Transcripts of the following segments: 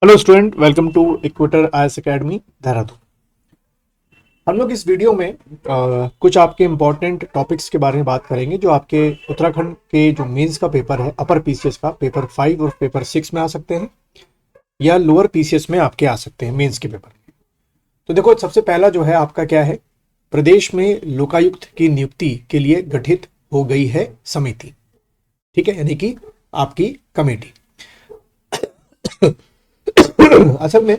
Hello student, welcome to equator IAS academy Dehradun. हम लोग इस वीडियो में कुछ आपके इम्पोर्टेंट टॉपिक्स के बारे में बात करेंगे जो आपके उत्तराखंड के जो मेंस का पेपर है, अपर पीसीएस का पेपर 5 और पेपर 6 में आ सकते हैं या लोअर पीसीएस में आपके आ सकते हैं मेंस के पेपर। तो देखो, सबसे पहला जो है आपका क्या है, प्रदेश में लोकायुक्त की नियुक्ति के लिए गठित हो गई है समिति। ठीक है, यानी कि आपकी कमेटी। असल में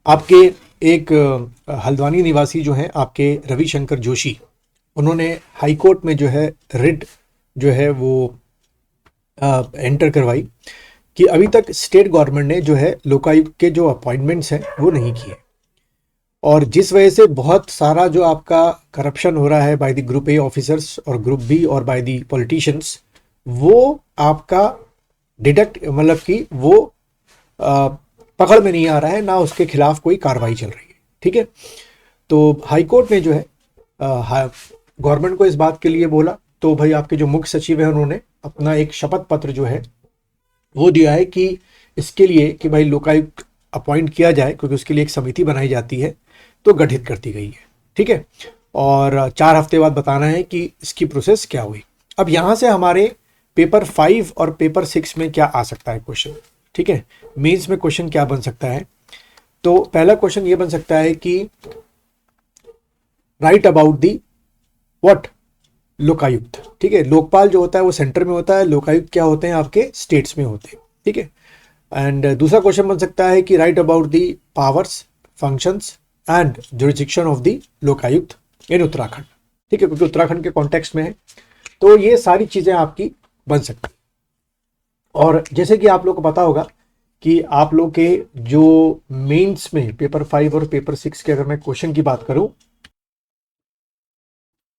आपके एक हल्द्वानी निवासी जो हैं आपके रविशंकर जोशी, उन्होंने हाई कोर्ट में जो है रिट जो है वो एंटर करवाई कि अभी तक स्टेट गवर्नमेंट ने जो है लोकायुक्त के जो अपॉइंटमेंट्स हैं वो नहीं किए, और जिस वजह से बहुत सारा जो आपका करप्शन हो रहा है by the group A officers और ग्रुप बी और बाय द पॉलिटिशियंस, वो आपका डिडक्ट मतलब कि वो पकड़ में नहीं आ रहा है, ना उसके खिलाफ कोई कार्रवाई चल रही है। ठीक है, तो हाई कोर्ट ने जो है गवर्नमेंट को इस बात के लिए बोला, तो भाई आपके जो मुख्य सचिव है उन्होंने अपना एक शपथ पत्र जो है वो दिया है कि इसके लिए कि भाई लोकायुक्त अपॉइंट किया जाए, क्योंकि उसके लिए एक समिति बनाई जाती है, तो गठित कर दी गई है। ठीक है, और 4 हफ्ते बाद बताना है कि इसकी प्रोसेस क्या हुई। अब यहाँ से हमारे पेपर 5 और पेपर 6 में क्या आ सकता है क्वेश्चन। ठीक है, मेंस में क्वेश्चन क्या बन सकता है, तो पहला क्वेश्चन ये बन सकता है कि write about the what Lokayukta. ठीक है, लोकपाल जो होता है वो सेंटर में होता है, लोकायुक्त क्या होते हैं आपके स्टेट्स में होते हैं। ठीक है, एंड दूसरा क्वेश्चन बन सकता है कि write about the powers, functions and jurisdiction of the Lokayukta in Uttarakhand. ठीक है, क्योंकि उत्तराखंड के कॉन्टेक्स्ट में है, तो ये सारी चीजें आपकी बन सकती। और जैसे कि आप लोग को पता होगा कि आप लोग के जो मेंस में पेपर 5 और पेपर 6 के अगर मैं क्वेश्चन की बात करूं,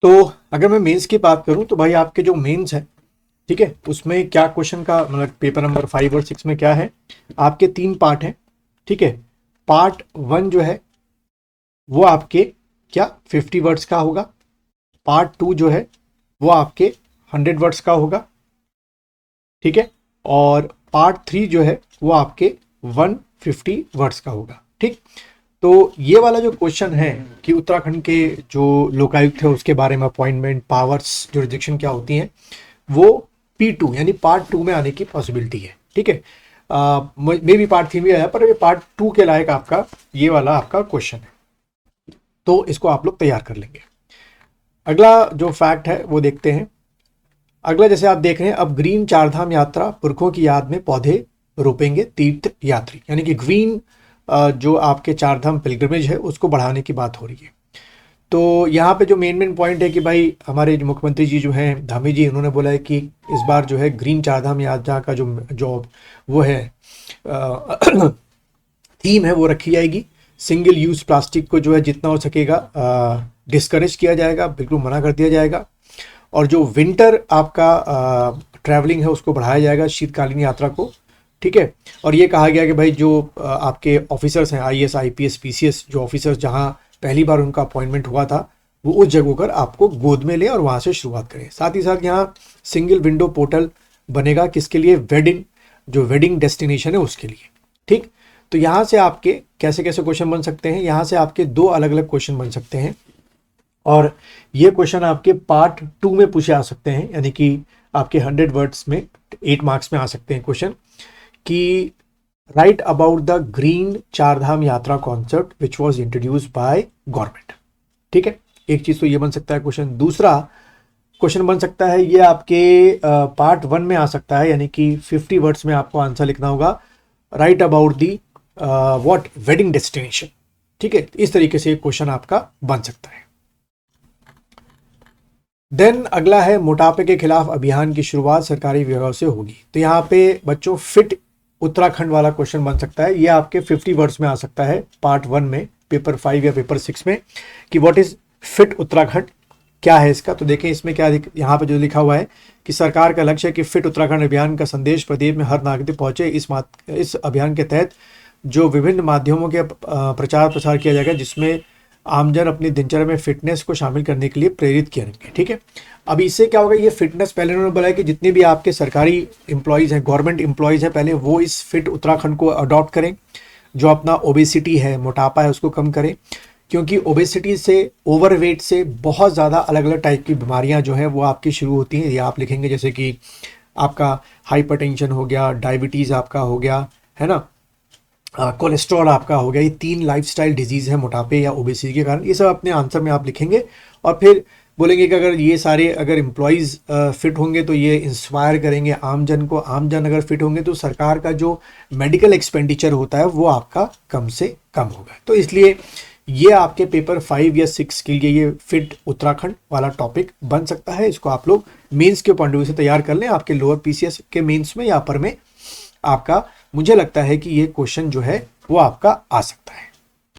तो अगर मैं मेंस की बात करूं तो भाई आपके जो मेंस है, ठीक है, उसमें क्या क्वेश्चन का मतलब पेपर नंबर 5 और 6 में क्या है, आपके 3 पार्ट हैं। ठीक है, पार्ट 1 जो है वो आपके क्या 50 वर्ड्स का होगा, पार्ट 2 जो है वो आपके 100 वर्ड्स का होगा। ठीक है, और पार्ट 3 जो है वो आपके 150 वर्ड्स का होगा। ठीक, तो ये वाला जो क्वेश्चन है कि उत्तराखंड के जो लोकायुक्त है उसके बारे में अपॉइंटमेंट, पावर्स, जुरिस्डिक्शन क्या होती हैं, वो P2 यानी पार्ट 2 में आने की पॉसिबिलिटी है। ठीक है, मे भी पार्ट 3 में आया, पर ये पार्ट 2 के लायक आपका ये वाला आपका क्वेश्चन है, तो इसको आप लोग तैयार कर लेंगे। अगला जो फैक्ट है वो देखते हैं। अगला जैसे आप देख रहे हैं, अब ग्रीन चारधाम यात्रा, पुरखों की याद में पौधे रोपेंगे तीर्थ यात्री, यानी कि ग्रीन जो आपके चारधाम पिलग्रिमेज है उसको बढ़ाने की बात हो रही है। तो यहाँ पे जो मेन पॉइंट है कि भाई हमारे जो मुख्यमंत्री जी जो हैं धामी जी, उन्होंने बोला है कि इस बार जो है ग्रीन चारधाम यात्रा का जो वो है थीम है वो रखी जाएगी। सिंगल यूज प्लास्टिक को जो है जितना हो सकेगा डिस्करेज किया जाएगा, बिल्कुल मना कर दिया जाएगा, और जो विंटर आपका ट्रैवलिंग है उसको बढ़ाया जाएगा, शीतकालीन यात्रा को। ठीक है, और ये कहा गया कि भाई जो आपके ऑफिसर्स हैं आईएएस, आईपीएस, पीसीएस, जो ऑफिसर्स जहां पहली बार उनका अपॉइंटमेंट हुआ था वो उस जगह पर आपको गोद में लें और वहां से शुरुआत करें। साथ ही साथ यहाँ सिंगल विंडो पोर्टल बनेगा, किसके लिए, वेडिंग, जो वेडिंग डेस्टिनेशन है उसके लिए। ठीक, तो यहाँ से आपके कैसे कैसे क्वेश्चन बन सकते हैं, यहाँ से आपके 2 अलग अलग क्वेश्चन बन सकते हैं, और ये क्वेश्चन आपके पार्ट 2 में पूछे आ सकते हैं, यानी कि आपके 100 वर्ड्स में 8 मार्क्स में आ सकते हैं क्वेश्चन कि write about the green Char Dham yatra concept which was introduced by government. ठीक है, एक चीज तो ये बन सकता है क्वेश्चन। दूसरा क्वेश्चन बन सकता है ये आपके पार्ट 1 में आ सकता है, यानी कि 50 वर्ड्स में आपको आंसर लिखना होगा, right about the what wedding destination. ठीक है, इस तरीके से क्वेश्चन आपका बन सकता है। देन अगला है मोटापे के खिलाफ अभियान की शुरुआत सरकारी विभागों से होगी। तो यहाँ पे बच्चों फिट उत्तराखंड वाला क्वेश्चन बन सकता है, ये आपके 50 वर्ड्स में आ सकता है पार्ट 1 में, पेपर 5 या पेपर 6 में, कि व्हाट इज फिट उत्तराखंड, क्या है इसका। तो देखें इसमें क्या यहाँ पे जो लिखा हुआ है कि सरकार का लक्ष्य है कि फिट उत्तराखंड अभियान का संदेश प्रदेश में हर नागरिक पहुंचे। इस अभियान के तहत जो विभिन्न माध्यमों के प्रचार प्रसार किया जाएगा, जिसमें आमजन अपनी दिनचर्या में फिटनेस को शामिल करने के लिए प्रेरित करेंगे। ठीक है, अब इससे क्या होगा, ये फिटनेस पहले उन्होंने बोला है कि जितने भी आपके सरकारी एम्प्लॉयज़ हैं, गवर्नमेंट एम्प्लॉयज़ हैं, पहले वो इस फिट उत्तराखंड को अडॉप्ट करें, जो अपना ओबेसिटी है, मोटापा है, उसको कम करें, क्योंकि ओबेसिटी से, ओवरवेट से बहुत ज़्यादा अलग अलग टाइप की बीमारियां जो हैं वो आपकी शुरू होती हैं। ये आप लिखेंगे, जैसे कि आपका हाइपरटेंशन हो गया, डायबिटीज़ आपका हो गया, है ना, कोलेस्ट्रॉल आपका हो गया। ये 3 लाइफस्टाइल डिजीज़ है मोटापे या ओबेसिटी के कारण। ये सब अपने आंसर में आप लिखेंगे और फिर बोलेंगे कि अगर ये सारे अगर एम्प्लॉयज़ फिट होंगे तो ये इंस्पायर करेंगे आमजन को, आमजन अगर फिट होंगे तो सरकार का जो मेडिकल एक्सपेंडिचर होता है वो आपका कम से कम होगा। तो इसलिए ये आपके पेपर 5 या 6 के लिए ये फिट उत्तराखंड वाला टॉपिक बन सकता है। इसको आप लोग मेंस के पॉइंट ऑफ व्यू से तैयार कर लें। आपके लोअर पीसीएस के मेंस में या अपर में आपका, मुझे लगता है कि ये क्वेश्चन जो है वो आपका आ सकता है।